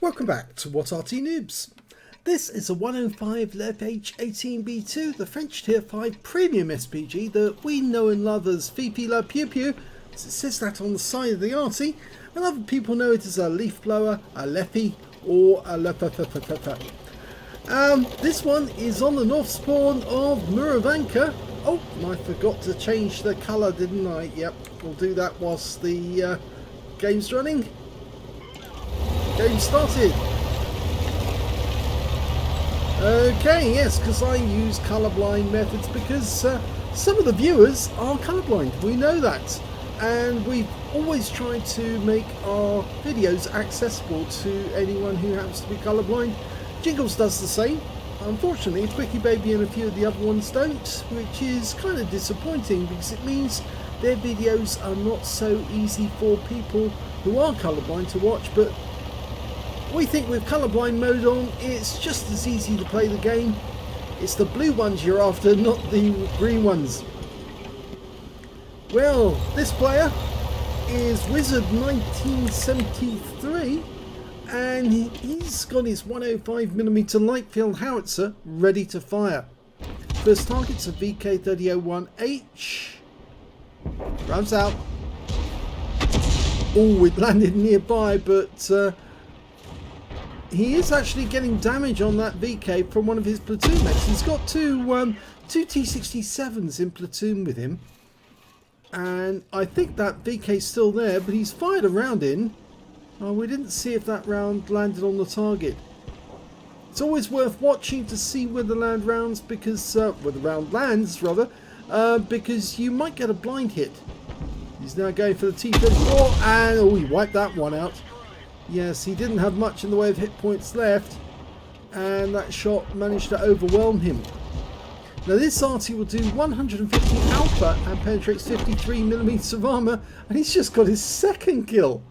Welcome back to What Arty Noobs. This is a 105 leFH18B2, the French Tier 5 Premium SPG that we know and love as VP La Pew Pew, as it says that on the side of the Arty, and other people know it as a leaf blower, a leFH, or a leFH. This one is on the north spawn of Murovanka. Oh, I forgot to change the colour, didn't I? Yep, we'll do that whilst the game's running. Game started. Okay, yes, because I use colourblind methods because some of the viewers are colourblind. We know that. And we've always tried to make our videos accessible to anyone who happens to be colourblind. Jingles does the same. Unfortunately, Quickie Baby and a few of the other ones don't, which is kind of disappointing because it means their videos are not so easy for people who are colourblind to watch, but we think with colourblind mode on, it's just as easy to play the game. It's the blue ones you're after, not the green ones. Well, this player is wizzard1973, and he's got his 105mm light field howitzer ready to fire. First target's a VK3001H. Rounds out. Oh, it landed nearby, but he is actually getting damage on that VK from one of his platoon mates. He's got two T67s in platoon with him. And I think that VK's still there, but he's fired a round in. Oh, we didn't see if that round landed on the target. It's always worth watching to see where the land rounds, because where the round lands rather, because you might get a blind hit. He's now going for the T34, and oh, he wiped that one out. Yes, he didn't have much in the way of hit points left, and that shot managed to overwhelm him. Now this Arty will do 150 alpha and penetrates 53mm of armour, and he's just got his second kill.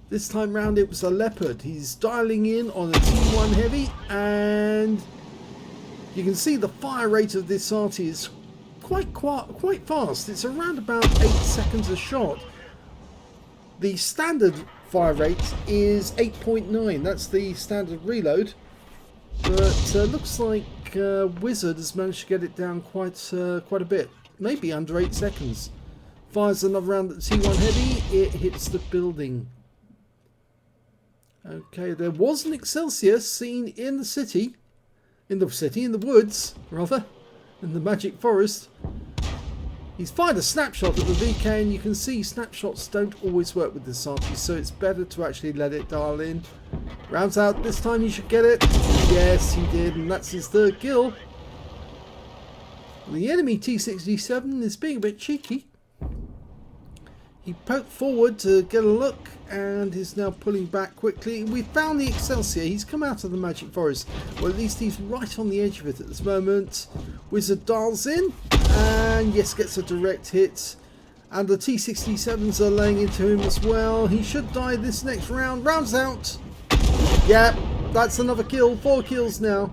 This time round it was a leopard. He's dialing in on a T1 heavy, and you can see the fire rate of this Arty is quite fast. It's around about 8 seconds a shot. The standard fire rate is 8.9. That's the standard reload. But looks like Wizzard has managed to get it down quite a bit. Maybe under 8 seconds. Fires another round at T1 heavy. It hits the building. Okay, there was an Excelsior seen in the city. In the woods, rather. In the Magic Forest. He's fired a snapshot at the VK, and you can see snapshots don't always work with this Arty, so it's better to actually let it dial in. Rounds out, this time he should get it. Yes, he did, and that's his third kill. The enemy T67 is being a bit cheeky. He poked forward to get a look, and is now pulling back quickly. We found the Excelsior. He's come out of the Magic Forest. Well, at least he's right on the edge of it at this moment. Wizzard dials in, and yes, gets a direct hit. And the T67s are laying into him as well. He should die this next round. Rounds out. Yep, that's another kill. 4 kills now.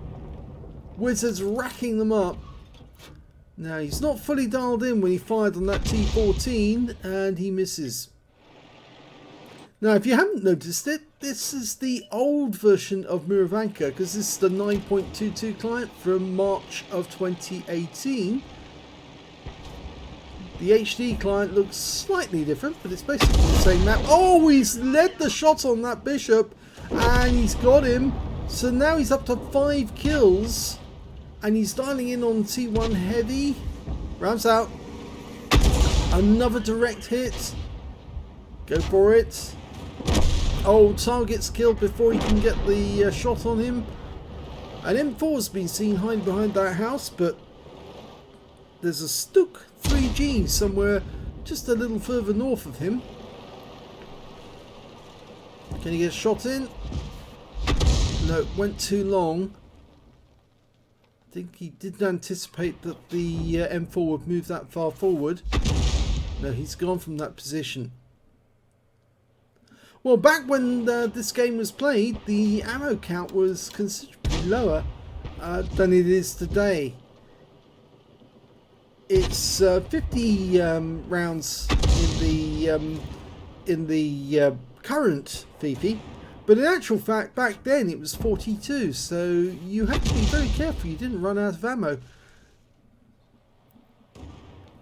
Wizzard's racking them up. Now, he's not fully dialed in when he fired on that T14, and he misses. Now, if you haven't noticed it, this is the old version of Murovanka, because this is the 9.22 client from March of 2018. The HD client looks slightly different, but it's basically the same map. Oh, he's led the shot on that Bishop, and he's got him. So now he's up to 5 kills. And he's dialing in on T1 heavy. Rounds out. Another direct hit. Go for it. Oh, target's killed before he can get the shot on him. An M4's been seen hiding behind that house, but there's a Stuk 3G somewhere just a little further north of him. Can he get a shot in? No, it went too long. I think he didn't anticipate that the M4 would move that far forward. No, he's gone from that position. Well, back when this game was played, the ammo count was considerably lower than it is today. It's 50 rounds in the current Fifi, but in actual fact back then it was 42, so you had to be very careful you didn't run out of ammo.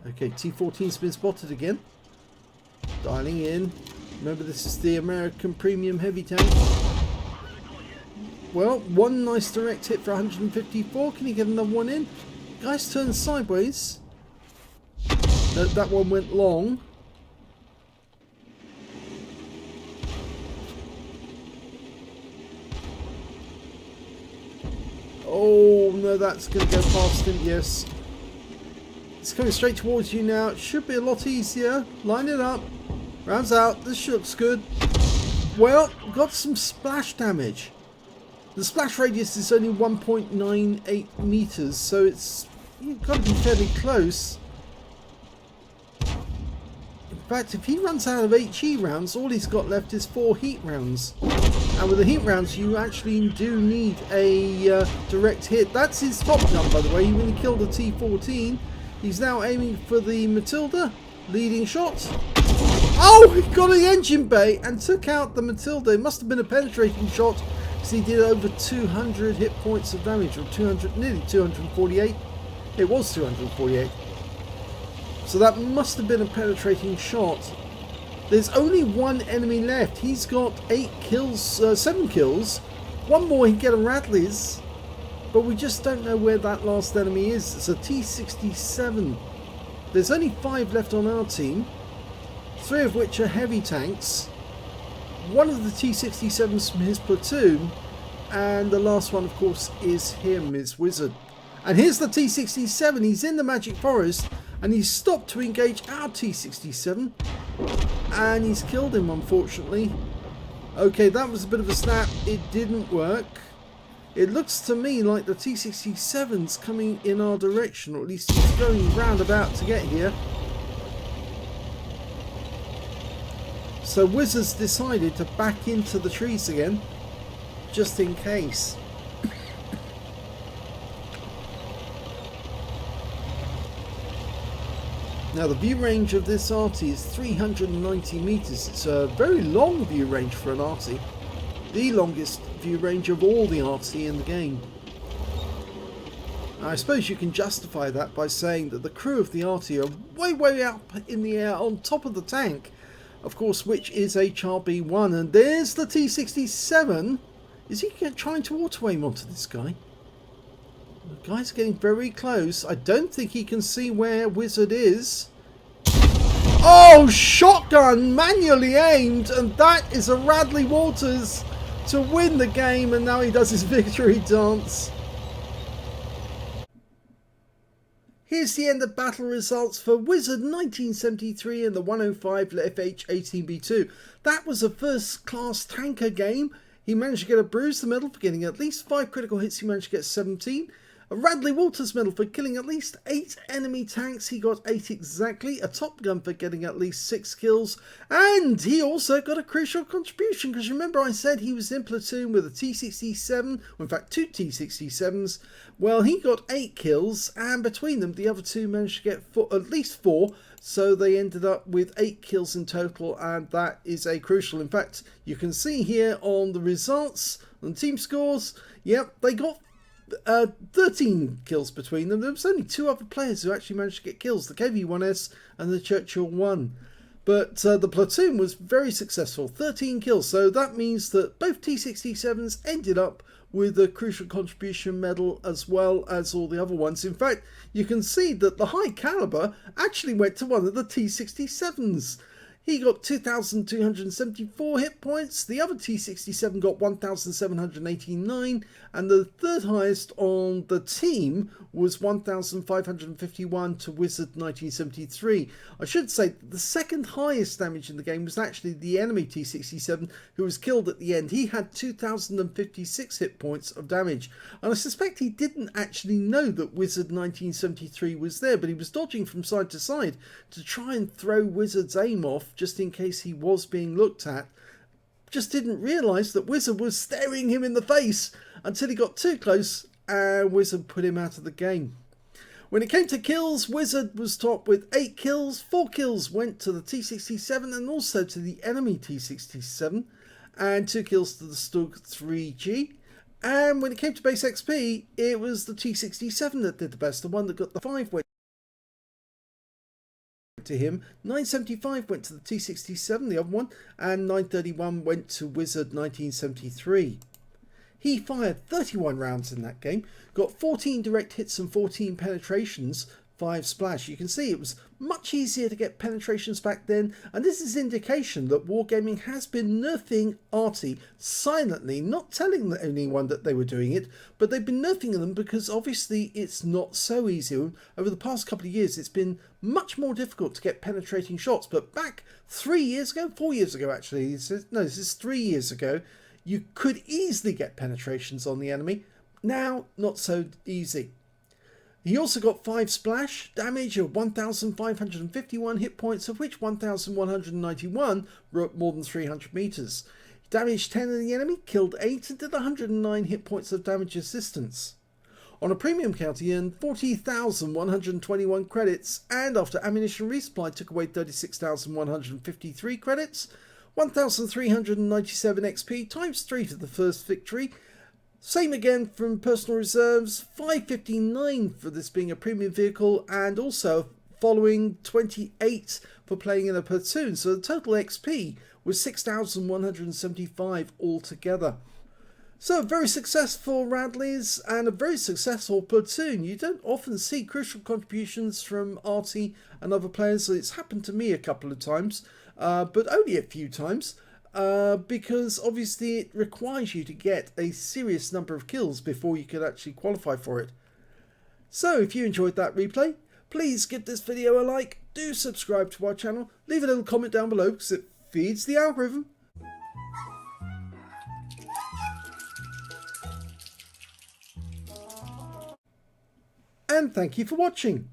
Okay, T14's been spotted again. Dialing in. Remember, this is the American Premium Heavy Tank. Well, one nice direct hit for 154. Can he get another one in? Guy's turned sideways. No, that one went long. Oh, no, that's going to go past him. Yes. It's coming straight towards you now. It should be a lot easier. Line it up. Rounds out. This looks good. Well, got some splash damage. The splash radius is only 1.98 meters, so you've got to be fairly close. In fact, if he runs out of HE rounds, all he's got left is 4 heat rounds. And with the heat rounds, you actually do need a direct hit. That's his top gun, by the way. He really killed the T14. He's now aiming for the Matilda. Leading shot. Oh, he got the engine bay and took out the Matilda. It must have been a penetrating shot because he did over 200 hit points of damage, or 200, nearly 248. It was 248. So that must have been a penetrating shot. There's only one enemy left. He's got 8 kills, 7 kills. One more he'd get a Radley's, but we just don't know where that last enemy is. It's a T67. There's only 5 left on our team, 3 of which are heavy tanks. One of the T67s from his platoon, and the last one, of course, is him, is Wizzard. And here's the T67. He's in the Magic Forest, and he's stopped to engage our T67, and he's killed him, unfortunately. Okay, that was a bit of a snap. It didn't work. It looks to me like the T67's coming in our direction, or at least he's going roundabout to get here. So Wizzard's decided to back into the trees again, just in case. Now the view range of this Arty is 390 meters. It's a very long view range for an Arty. The longest view range of all the Arty in the game. I suppose you can justify that by saying that the crew of the Arty are way up in the air on top of the tank, of course, which is HRB1. And there's the T67. Is he trying to auto-aim onto this guy? The guy's getting very close. I don't think he can see where Wizzard is. Oh, shotgun manually aimed, and that is a Radley Walters to win the game, and now he does his victory dance. Here's the end of battle results for wizzard1973 and the 105 leFH18B2. That was a first class tanker game. He managed to get a Bruiser medal for getting at least 5 critical hits. He managed to get 17. A Radley Walters medal for killing at least 8 enemy tanks. He got 8 exactly. A Top Gun for getting at least 6 kills. And he also got a crucial contribution, because remember I said he was in platoon with a T67, or in fact 2 T67s. Well, he got 8 kills, and between them the other 2 managed to get at least 4. So they ended up with 8 kills in total, and that is a crucial. In fact, you can see here on the results, on the team scores, yep, they got 13 kills between them. There was only 2 other players who actually managed to get kills, the KV-1S and the Churchill 1. But the platoon was very successful, 13 kills. So that means that both T67s ended up with a crucial contribution medal, as well as all the other ones. In fact, you can see that the high caliber actually went to one of the T67s. He got 2,274 hit points. The other T67 got 1,789. And the third highest on the team was 1,551 to wizzard1973. I should say that the second highest damage in the game was actually the enemy T67, who was killed at the end. He had 2,056 hit points of damage. And I suspect he didn't actually know that wizzard1973 was there, but he was dodging from side to side to try and throw Wizzard's aim off, just in case he was being looked at. Just didn't realise that Wizzard was staring him in the face until he got too close and Wizzard put him out of the game. When it came to kills, Wizzard was top with 8 kills. 4 kills went to the T67 and also to the enemy T67, and 2 kills to the Stug 3G. And when it came to base XP, it was the T67 that did the best. The one that got the 5 went to him. 975 went to the T67, the other one, and 931 went to wizzard1973. He fired 31 rounds in that game, got 14 direct hits and 14 penetrations, 5 splash. You can see it was much easier to get penetrations back then, and this is indication that Wargaming has been nerfing Arty silently, not telling anyone that they were doing it, but they've been nerfing them because obviously it's not so easy. Over the past couple of years, it's been much more difficult to get penetrating shots, but back 4 years ago actually, no, this is 3 years ago, you could easily get penetrations on the enemy. Now, not so easy. He also got 5 splash, damage of 1,551 hit points, of which 1,191 were at more than 300 meters. He damaged 10 of the enemy, killed 8, and did 109 hit points of damage assistance. On a premium count, he earned 40,121 credits, and after ammunition resupply took away 36,153 credits, 1,397 XP times 3 for the first victory. Same again from personal reserves, 559 for this being a premium vehicle, and also following 28 for playing in a platoon. So the total XP was 6,175 altogether. So a very successful Radleys and a very successful platoon. You don't often see crucial contributions from Arty and other players. It's happened to me a couple of times, but only a few times, because obviously it requires you to get a serious number of kills before you can actually qualify for it. So if you enjoyed that replay, please give this video a like, do subscribe to our channel, leave a little comment down below because it feeds the algorithm. And thank you for watching.